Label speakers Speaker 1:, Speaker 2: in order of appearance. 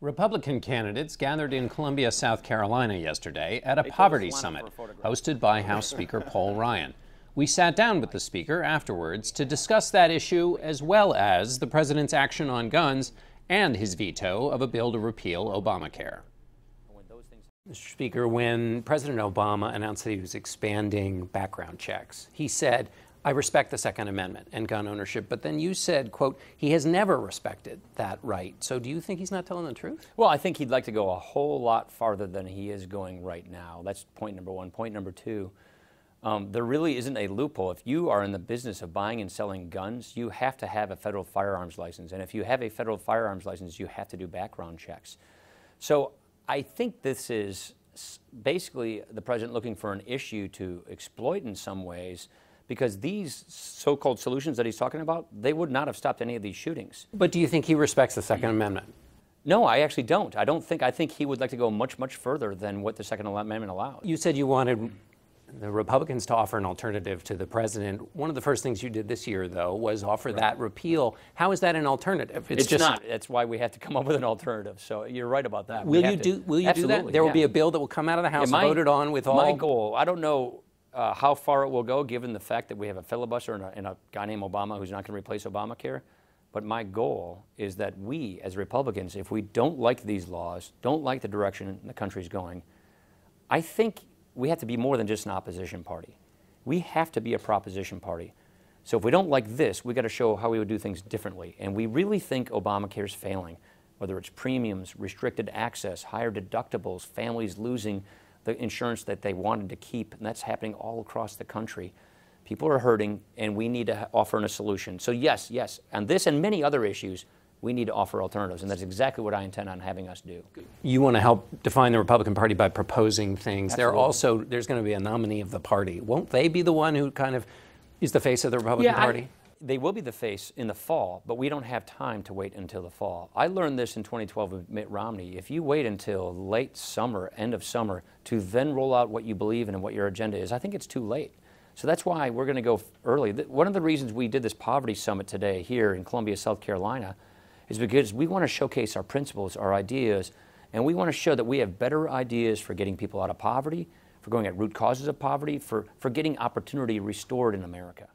Speaker 1: Republican candidates gathered in Columbia, South Carolina yesterday at a poverty summit hosted by House Speaker Paul Ryan. We sat down with the speaker afterwards to discuss that issue as well as the president's action on guns and his veto of a bill to repeal Obamacare. Mr. Speaker, when President Obama announced that he was expanding background checks, he said, "I respect the Second Amendment and gun ownership," but then you said, quote, "he has never respected that right." So do you think he's not telling the truth?
Speaker 2: Well, I think he'd like to go a whole lot farther than he is going right now. That's point number one. Point number two, there really isn't a loophole. If you are in the business of buying and selling guns, you have to have a federal firearms license. And if you have a federal firearms license, you have to do background checks. So I think this is basically the president looking for an issue to exploit in some ways, because these so-called solutions that he's talking about, they would not have stopped any of these shootings.
Speaker 1: But do you think he respects the Second Amendment?
Speaker 2: No, I actually don't. I think he would like to go much, much further than what the Second Amendment allows.
Speaker 1: You said you wanted the Republicans to offer an alternative to the president. One of the first things you did this year, though, was offer that repeal. How is that an alternative?
Speaker 2: It's just not. That's why we have to come up with an alternative. So you're right about that.
Speaker 1: Will you do that? There will be a bill that will come out of the House voted on with all.
Speaker 2: My goal, I don't know how far it will go, given the fact that we have a filibuster and a guy named Obama who's not going to replace Obamacare. But my goal is that we, as Republicans, if we don't like these laws, don't like the direction the country's going, I think we have to be more than just an opposition party. We have to be a proposition party. So if we don't like this, we got to show how we would do things differently. And we really think Obamacare's failing, whether it's premiums, restricted access, higher deductibles, families losing the insurance that they wanted to keep, and that's happening all across the country. People are hurting, and we need to offer a solution. So yes, on this and many other issues, we need to offer alternatives, and that's exactly what I intend on having us do.
Speaker 1: You want to help define the Republican Party by proposing things.
Speaker 2: Absolutely.
Speaker 1: There's going to be a nominee of the party. Won't they be the one who kind of is the face of the Republican Party?
Speaker 2: They will be the face in the fall, but we don't have time to wait until the fall. I learned this in 2012 with Mitt Romney. If you wait until late summer, end of summer, to then roll out what you believe in and what your agenda is, I think it's too late. So that's why we're going to go early. One of the reasons we did this poverty summit today here in Columbia, South Carolina, is because we want to showcase our principles, our ideas, and we want to show that we have better ideas for getting people out of poverty, for going at root causes of poverty, for getting opportunity restored in America.